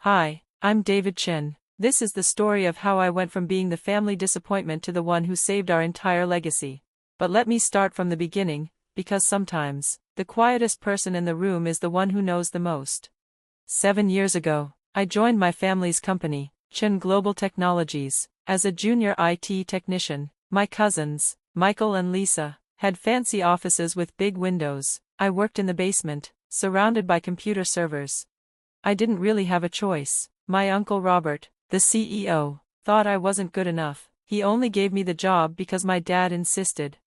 Hi, I'm David Chen. This is the story of how I went from being the family disappointment to the one who saved our entire legacy. But let me start from the beginning, because sometimes, the quietest person in the room is the one who knows the most. 7 years ago, I joined my family's company, Chen Global Technologies, as a junior IT technician. My cousins, Michael and Lisa, had fancy offices with big windows. I worked in the basement, surrounded by computer servers. I didn't really have a choice. My uncle Robert, the CEO, thought I wasn't good enough. He only gave me the job because my dad insisted.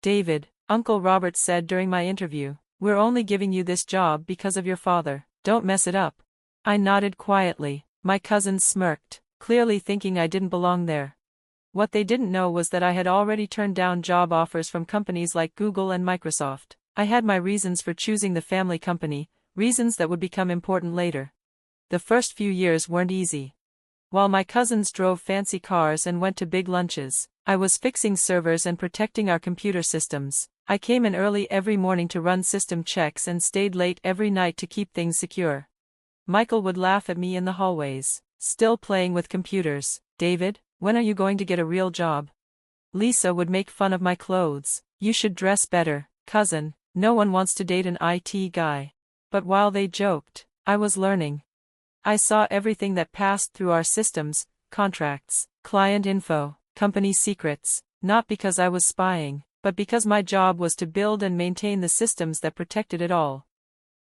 "David," Uncle Robert said during my interview, "we're only giving you this job because of your father. Don't mess it up." I nodded quietly. My cousins smirked, clearly thinking I didn't belong there. What they didn't know was that I had already turned down job offers from companies like Google and Microsoft. I had my reasons for choosing the family company, reasons that would become important later. The first few years weren't easy. While my cousins drove fancy cars and went to big lunches, I was fixing servers and protecting our computer systems. I came in early every morning to run system checks and stayed late every night to keep things secure. Michael would laugh at me in the hallways, still playing with computers. "David, when are you going to get a real job?" Lisa would make fun of my clothes. "You should dress better, cousin. No one wants to date an IT guy." But while they joked, I was learning. I saw everything that passed through our systems: contracts, client info, company secrets, not because I was spying, but because my job was to build and maintain the systems that protected it all.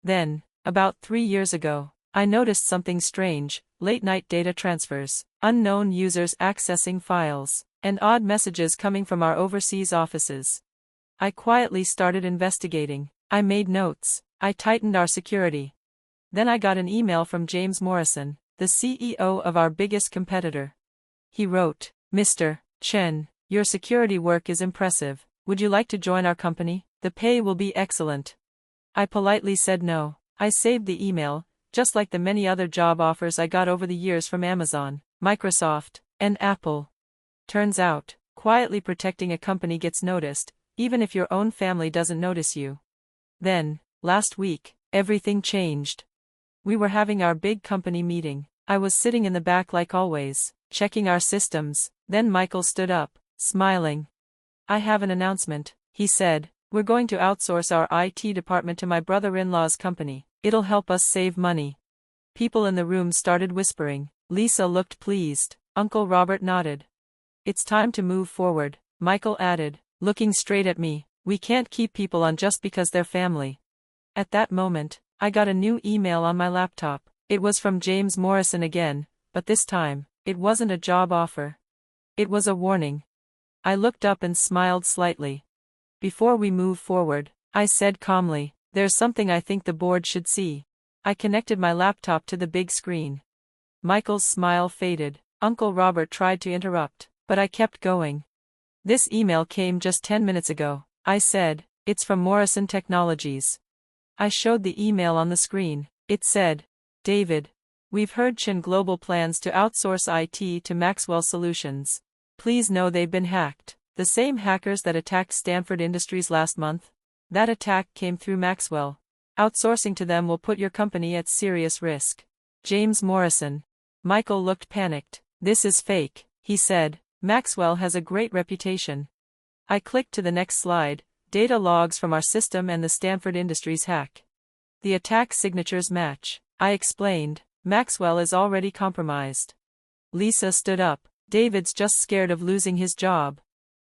Then, about 3 years ago, I noticed something strange: late-night data transfers, unknown users accessing files, and odd messages coming from our overseas offices. I quietly started investigating. I made notes. I tightened our security. Then I got an email from James Morrison, the CEO of our biggest competitor. He wrote, "Mr. Chen, your security work is impressive. Would you like to join our company? The pay will be excellent." I politely said no. I saved the email, just like the many other job offers I got over the years from Amazon, Microsoft, and Apple. Turns out, quietly protecting a company gets noticed, even if your own family doesn't notice you. Then, last week, everything changed. We were having our big company meeting. I was sitting in the back like always, checking our systems. Then Michael stood up, smiling. "I have an announcement," he said. "We're going to outsource our IT department to my brother-in-law's company. It'll help us save money." People in the room started whispering. Lisa looked pleased. Uncle Robert nodded. "It's time to move forward," Michael added, looking straight at me. "We can't keep people on just because they're family." At that moment, I got a new email on my laptop. It was from James Morrison again, but this time, it wasn't a job offer. It was a warning. I looked up and smiled slightly. "Before we move forward," I said calmly, "there's something I think the board should see." I connected my laptop to the big screen. Michael's smile faded. Uncle Robert tried to interrupt, but I kept going. "This email came just 10 minutes ago," I said. "It's from Morrison Technologies." I showed the email on the screen. It said, "David, we've heard Chen Global plans to outsource IT to Maxwell Solutions. Please know they've been hacked. The same hackers that attacked Stanford Industries last month. That attack came through Maxwell. Outsourcing to them will put your company at serious risk. James Morrison." Michael looked panicked. "This is fake," he said. "Maxwell has a great reputation." I clicked to the next slide. Data logs from our system and the Stanford Industries hack. The attack signatures match. I explained. "Maxwell is already compromised." Lisa stood up. "David's just scared of losing his job."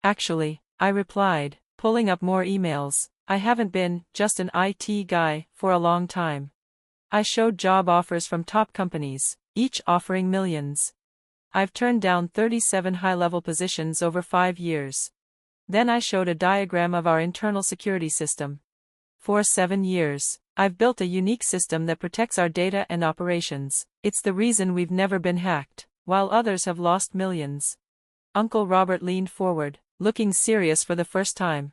"Actually," I replied, pulling up more emails, "I haven't been just an IT guy for a long time." I showed job offers from top companies, each offering millions. I've turned down 37 high-level positions over 5 years. Then I showed a diagram of our internal security system. For 7 years, I've built a unique system that protects our data and operations. It's the reason we've never been hacked, while others have lost millions. Uncle Robert leaned forward, looking serious for the first time.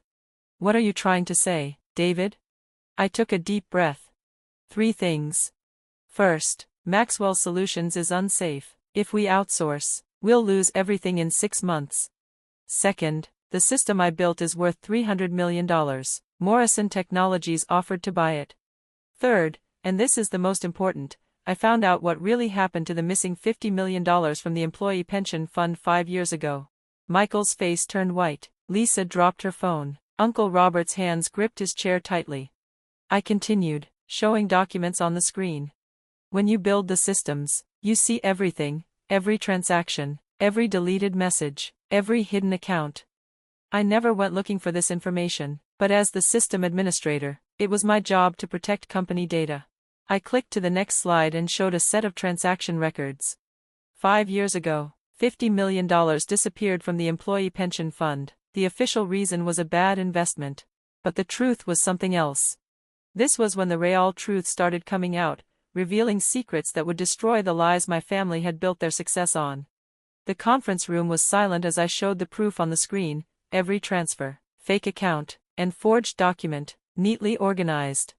"What are you trying to say, David?" I took a deep breath. 3 things. First, Maxwell Solutions is unsafe. If we outsource, we'll lose everything in 6 months. Second, the system I built is worth $300 million. Morrison Technologies offered to buy it. Third, and this is the most important, I found out what really happened to the missing $50 million from the employee pension fund 5 years ago. Michael's face turned white. Lisa dropped her phone. Uncle Robert's hands gripped his chair tightly. I continued, showing documents on the screen. When you build the systems, you see everything, every transaction, every deleted message, every hidden account. I never went looking for this information, but as the system administrator, it was my job to protect company data. I clicked to the next slide and showed a set of transaction records. 5 years ago, $50 million disappeared from the employee pension fund. The official reason was a bad investment. But the truth was something else. This was when the real truth started coming out, revealing secrets that would destroy the lies my family had built their success on. The conference room was silent as I showed the proof on the screen, every transfer, fake account, and forged document, neatly organized.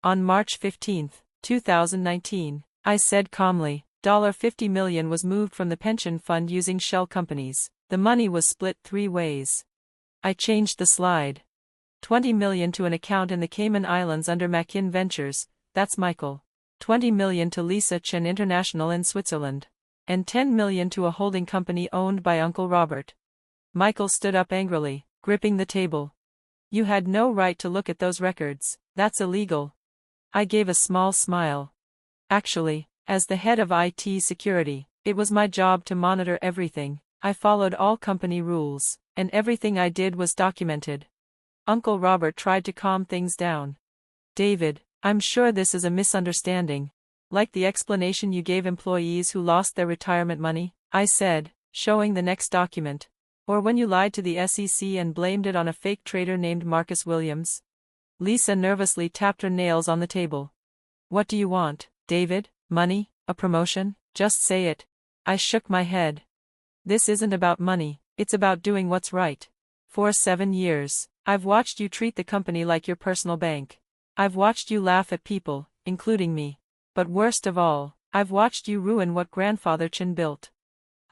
On March 15, 2019, I said calmly, $50 million was moved from the pension fund using shell companies. The money was split 3 ways. I changed the slide. $20 million to an account in the Cayman Islands under Makin Ventures, that's Michael. $20 million to Lisa Chen International in Switzerland. And $10 million to a holding company owned by Uncle Robert. Michael stood up angrily, gripping the table. You had no right to look at those records, that's illegal. I gave a small smile. Actually, as the head of IT security, it was my job to monitor everything. I followed all company rules, and everything I did was documented. Uncle Robert tried to calm things down. David, I'm sure this is a misunderstanding. Like the explanation you gave employees who lost their retirement money, I said, showing the next document. Or when you lied to the SEC and blamed it on a fake trader named Marcus Williams. Lisa nervously tapped her nails on the table. What do you want, David? Money? A promotion? Just say it. I shook my head. This isn't about money, it's about doing what's right. For 7 years, I've watched you treat the company like your personal bank. I've watched you laugh at people, including me. But worst of all, I've watched you ruin what grandfather Chen built.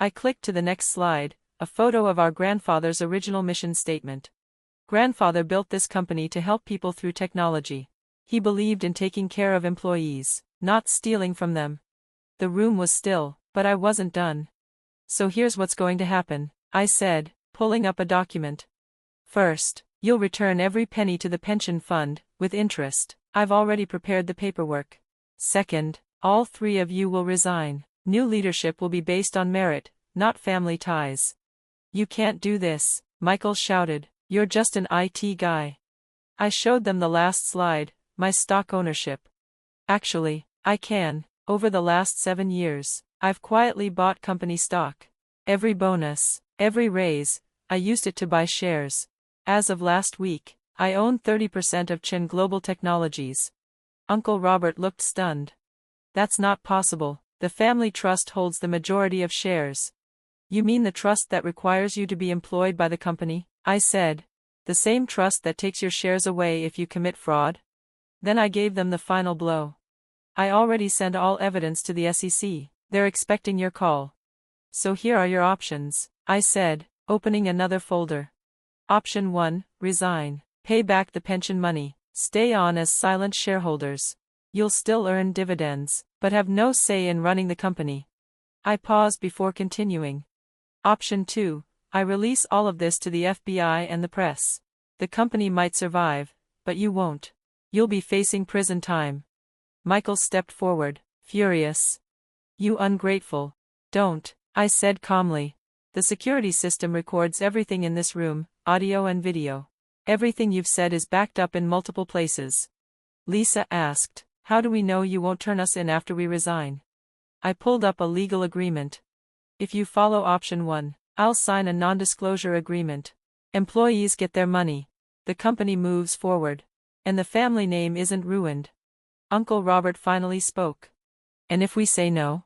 I clicked to the next slide, a photo of our grandfather's original mission statement. Grandfather built this company to help people through technology. He believed in taking care of employees, not stealing from them. The room was still, but I wasn't done. So here's what's going to happen, I said, pulling up a document. First, you'll return every penny to the pension fund, with interest. I've already prepared the paperwork. Second, all 3 of you will resign. New leadership will be based on merit, not family ties. You can't do this, Michael shouted. You're just an IT guy. I showed them the last slide, my stock ownership. Actually, I can. Over the last 7 years, I've quietly bought company stock. Every bonus, every raise, I used it to buy shares. As of last week, I own 30% of Chen Global Technologies. Uncle Robert looked stunned. That's not possible. The family trust holds the majority of shares. You mean the trust that requires you to be employed by the company? I said. The same trust that takes your shares away if you commit fraud? Then I gave them the final blow. I already sent all evidence to the SEC. They're expecting your call. So here are your options, I said, opening another folder. Option 1, resign. Pay back the pension money. Stay on as silent shareholders. You'll still earn dividends, but have no say in running the company. I paused before continuing. Option 2, I release all of this to the FBI and the press. The company might survive, but you won't. You'll be facing prison time. Michael stepped forward, furious. You ungrateful. Don't, I said calmly. The security system records everything in this room, audio and video. Everything you've said is backed up in multiple places. Lisa asked, how do we know you won't turn us in after we resign? I pulled up a legal agreement. If you follow option 1, I'll sign a non-disclosure agreement. Employees get their money. The company moves forward. And the family name isn't ruined. Uncle Robert finally spoke. And if we say no?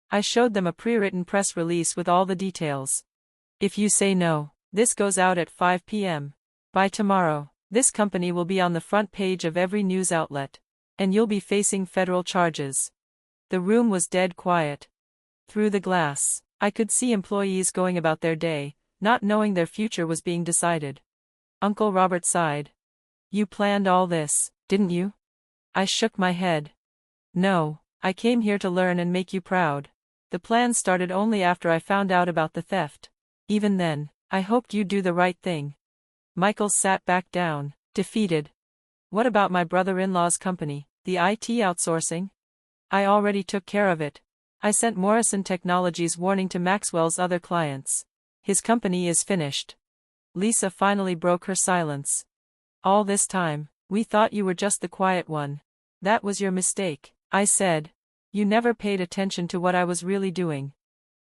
I showed them a pre-written press release with all the details. If you say no, this goes out at 5 p.m. By tomorrow, this company will be on the front page of every news outlet. And you'll be facing federal charges. The room was dead quiet. Through the glass, I could see employees going about their day, not knowing their future was being decided. Uncle Robert sighed. You planned all this, didn't you? I shook my head. No, I came here to learn and make you proud. The plan started only after I found out about the theft. Even then, I hoped you'd do the right thing. Michael sat back down, defeated. What about my brother-in-law's company, the IT outsourcing? I already took care of it. I sent Morrison Technologies warning to Maxwell's other clients. His company is finished. Lisa finally broke her silence. All this time, we thought you were just the quiet one. That was your mistake, I said. You never paid attention to what I was really doing.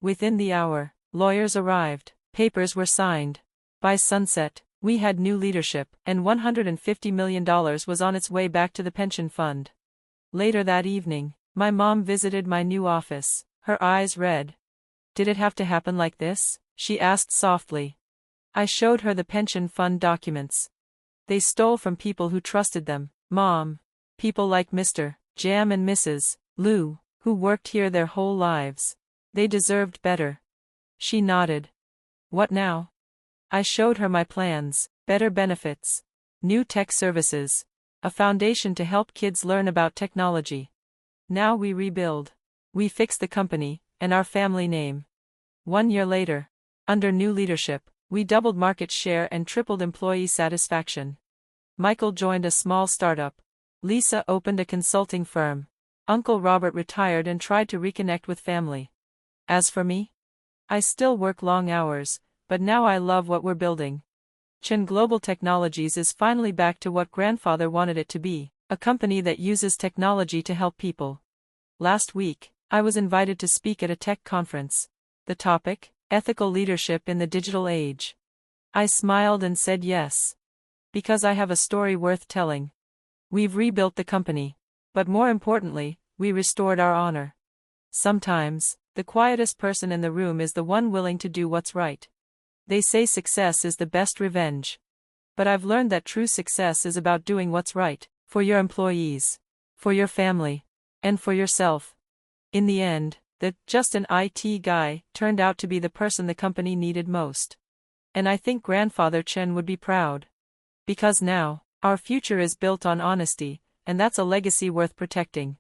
Within the hour, lawyers arrived, papers were signed. By sunset, we had new leadership, and $150 million was on its way back to the pension fund. Later that evening, my mom visited my new office, her eyes red. Did it have to happen like this? She asked softly. I showed her the pension fund documents. They stole from people who trusted them, Mom. People like Mr. Jam and Mrs. Liu, who worked here their whole lives. They deserved better. She nodded. What now? I showed her my plans, better benefits, new tech services, a foundation to help kids learn about technology. Now we rebuild. We fix the company, and our family name. 1 year later, under new leadership, we doubled market share and tripled employee satisfaction. Michael joined a small startup. Lisa opened a consulting firm. Uncle Robert retired and tried to reconnect with family. As for me, I still work long hours, but now I love what we're building. Chen Global Technologies is finally back to what grandfather wanted it to be, a company that uses technology to help people. Last week, I was invited to speak at a tech conference. The topic, ethical leadership in the digital age. I smiled and said yes. Because I have a story worth telling. We've rebuilt the company. But more importantly, we restored our honor. Sometimes, the quietest person in the room is the one willing to do what's right. They say success is the best revenge. But I've learned that true success is about doing what's right, for your employees, for your family, and for yourself. In the end, just an IT guy turned out to be the person the company needed most. And I think Grandfather Chen would be proud. Because now, our future is built on honesty, and that's a legacy worth protecting.